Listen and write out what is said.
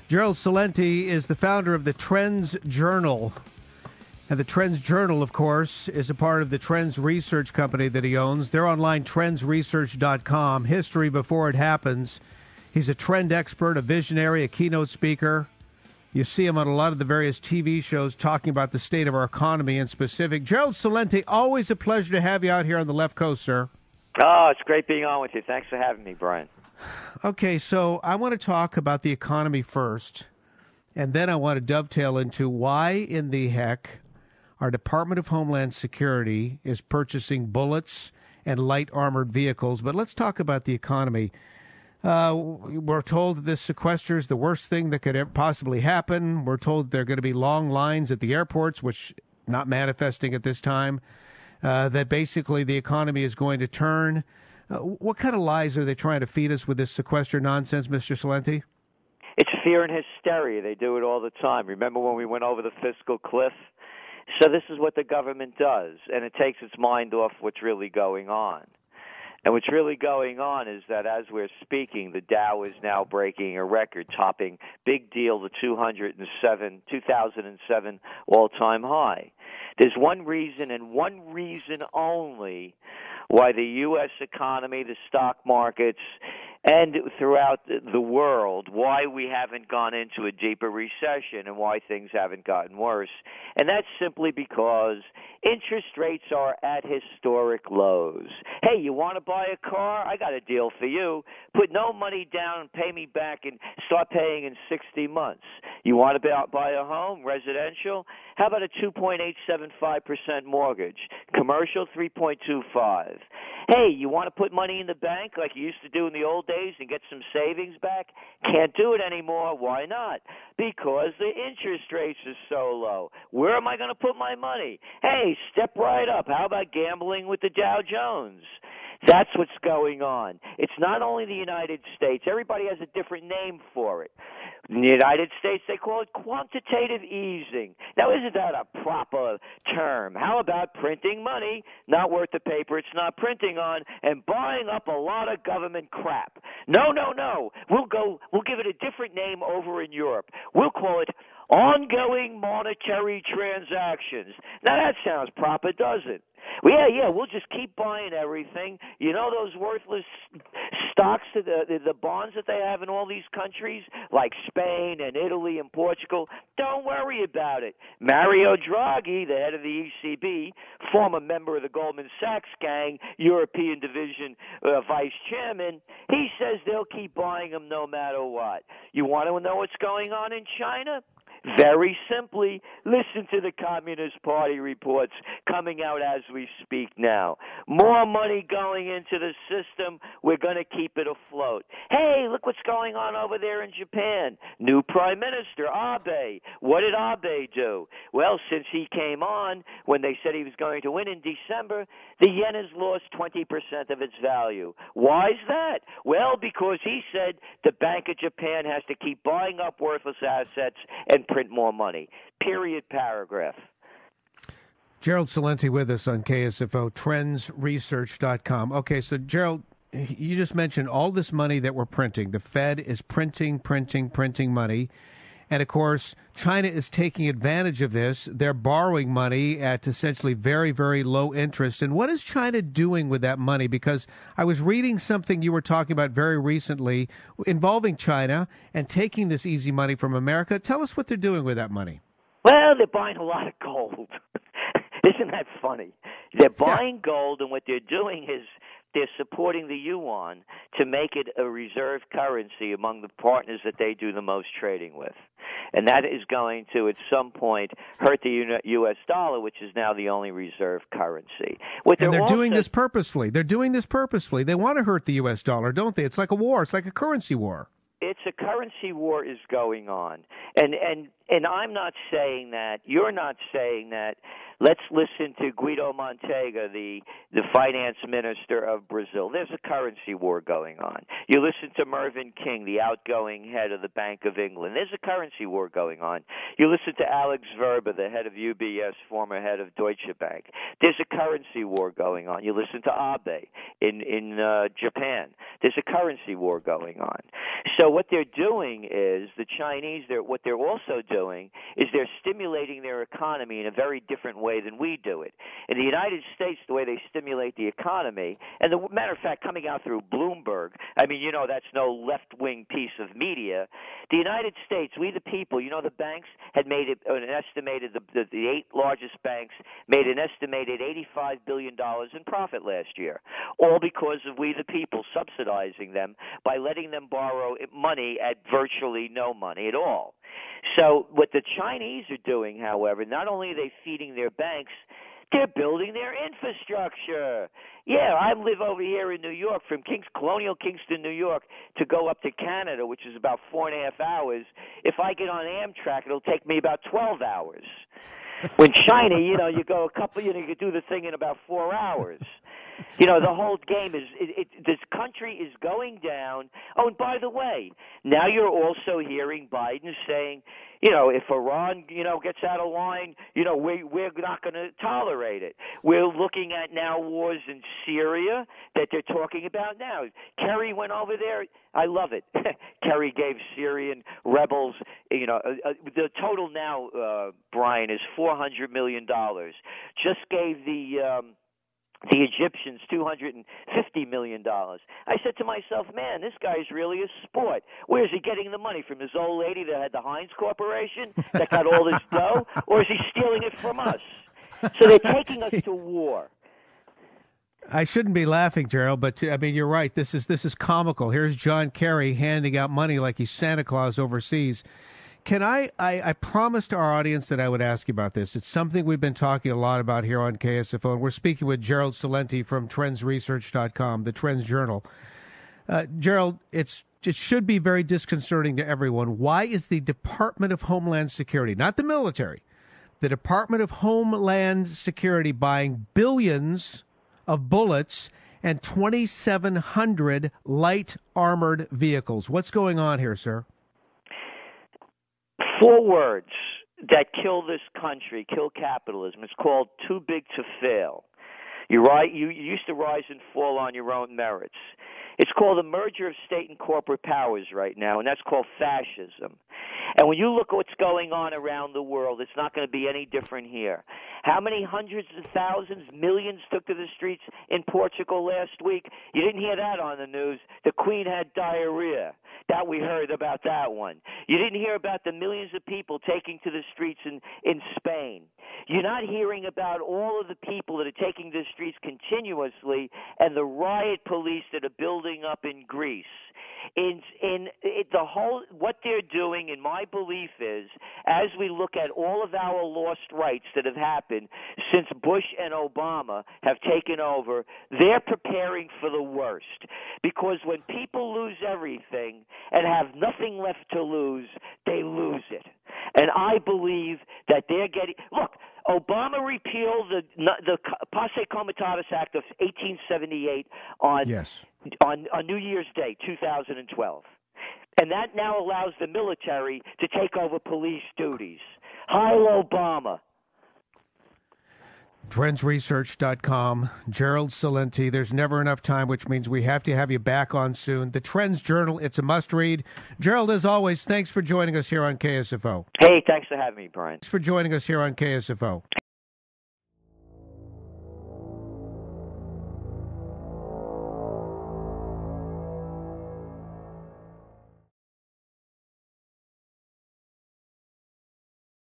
Gerald Celente is the founder of the TrendsJournal. And the TrendsJournal, of course, is a part of the Trends Research company that he owns. They're online, TrendsResearch.com. History before it happens. He's a trend expert, a visionary, a keynote speaker. You see him on a lot of the various TV shows talking about the state of our economy in specific. Gerald Celente, always a pleasure to have you out here on the left coast, sir. Oh, it's great being on with you. Thanks for having me, Brian. Okay, so I want to talk about the economy first, and then I want to dovetail into why in the heck our Department of Homeland Security is purchasing bullets and light armored vehicles. But let's talk about the economy. We're told that this sequester is the worst thing that could ever possibly happen. We're told there are going to be long lines at the airports, which not manifesting at this time, that basically the economy is going to turn. What kind of lies are they trying to feed us with this sequester nonsense, Mr. Celente? It's fear and hysteria. They do it all the time. Remember when we went over the fiscal cliff? So this is what the government does, and it takes its mind off what's really going on. And what's really going on is that as we're speaking, the Dow is now breaking a record, topping, big deal, the 2007 all-time high. There's one reason and one reason only why the U.S. economy, the stock markets, and throughout the world, why we haven't gone into a deeper recession and why things haven't gotten worse. And that's simply because interest rates are at historic lows. Hey, you want to buy a car? I got a deal for you. Put no money down and pay me back and start paying in 60 months. You want to buy a home, residential? How about a 2.875% mortgage? Commercial, 3.25. Hey, you want to put money in the bank like you used to do in the old days and get some savings back? Can't do it anymore. Why not? Because the interest rates are so low. Where am I going to put my money? Hey, step right up. How about gambling with the Dow Jones? That's what's going on. It's not only the United States. Everybody has a different name for it. In the United States, they call it quantitative easing. Now, isn't that a proper term? How about printing money, not worth the paper it's not printing on, and buying up a lot of government crap? No, no, no. We'll give it a different name over in Europe. We'll call it ongoing monetary transactions. Now, that sounds proper, doesn't it? Well, yeah, we'll just keep buying everything. You know those worthless stocks, the bonds that they have in all these countries, like Spain and Italy and Portugal? Don't worry about it. Mario Draghi, the head of the ECB, former member of the Goldman Sachs gang, European Division vice chairman, he says they'll keep buying them no matter what. You want to know what's going on in China? Very simply, listen to the Communist Party reports coming out as we speak now. More money going into the system. We're going to keep it afloat. Hey, look what's going on over there in Japan. New Prime Minister, Abe. What did Abe do? Well, since he came on, when they said he was going to win in December, the yen has lost 20% of its value. Why is that? Well, because he said the Bank of Japan has to keep buying up worthless assets and print more money. Period, paragraph. Gerald Celente with us on KFSO, TrendsResearch.com. Okay, so Gerald, you just mentioned all this money that we're printing. The Fed is printing money. And, of course, China is taking advantage of this. They're borrowing money at essentially very, very low interest. And what is China doing with that money? Because I was reading something you were talking about very recently involving China and taking this easy money from America. Tell us what they're doing with that money. Well, they're buying a lot of gold. Isn't that funny? They're buying gold, and what they're doing is they're supporting the yuan to make it a reserve currency among the partners that they do the most trading with. And that is going to, at some point, hurt the U.S. dollar, which is now the only reserve currency. And they're doing this purposefully. They want to hurt the U.S. dollar, don't they? It's like a war. It's like a currency war. It's a currency war is going on. And and I'm not saying that. You're not saying that. Let's listen to Guido Mantega, the finance minister of Brazil. There's a currency war going on. You listen to Mervyn King, the outgoing head of the Bank of England. There's a currency war going on. You listen to Alex Verba, the head of UBS, former head of Deutsche Bank. There's a currency war going on. You listen to Abe in Japan. There's a currency war going on. So what they're doing is the Chinese. What they're also doing is they're stimulating their economy in a very different way than we do it. In the United States, the way they stimulate the economy, and the matter of fact, coming out through Bloomberg, I mean, that's no left-wing piece of media. The United States, we the people, the banks had made it an estimated, the 8 largest banks made an estimated $85 billion in profit last year, all because of we the people subsidizing them by letting them borrow money at virtually no money at all. So what the Chinese are doing, however, not only are they feeding their banks, they're building their infrastructure. Yeah, I live over here in New York, from colonial Kingston, New York, to go up to Canada, which is about 4.5 hours. If I get on Amtrak, it'll take me about 12 hours. When China, you go you can do the thing in about 4 hours. The whole game is this country is going down. Oh, and by the way, now you're also hearing Biden saying, if Iran, gets out of line, we're not going to tolerate it. We're looking at now wars in Syria that they're talking about now. Kerry went over there. I love it. Kerry gave Syrian rebels, the total now, Brian, is $400 million. Just gave the Egyptians $250 million. I said to myself, man, this guy's really a sport. Where is he getting the money? From his old lady that had the Heinz Corporation that got all this dough? Or is he stealing it from us? So they're taking us to war. I shouldn't be laughing, Gerald, but you're right. This is comical. Here's John Kerry handing out money like he's Santa Claus overseas. Can I promised our audience that I would ask you about this. It's something we've been talking a lot about here on KSFO, and we're speaking with Gerald Celente from TrendsResearch.com, the TrendsJournal. Gerald, it should be very disconcerting to everyone. Why is the Department of Homeland Security, not the military, the Department of Homeland Security buying billions of bullets and 2,700 light armored vehicles? What's going on here, sir? 4 words that kill this country, kill capitalism. It's called too big to fail. You used to rise and fall on your own merits. It's called a merger of state and corporate powers right now, and that's called fascism. And when you look at what's going on around the world, it's not going to be any different here. How many hundreds of thousands, millions took to the streets in Portugal last week? You didn't hear that on the news. The Queen had diarrhea. That we heard about that one. You didn't hear about the millions of people taking to the streets in Spain. You're not hearing about all of the people that are taking to the streets continuously and the riot police that are building up in Greece. What they're doing, in my belief, is as we look at all of our lost rights that have happened since Bush and Obama have taken over, they're preparing for the worst. Because when people lose everything and have nothing left to lose, they lose it. And I believe that they're getting – look, Obama repealed the Posse Comitatus Act of 1878 on New Year's Day, 2012. And that now allows the military to take over police duties. Heil Obama. TrendsResearch.com, Gerald Celente. There's never enough time, which means we have to have you back on soon. The Trends Journal, it's a must-read. Gerald, as always, thanks for joining us here on KSFO. Hey, thanks for having me, Brian. Thanks for joining us here on KSFO.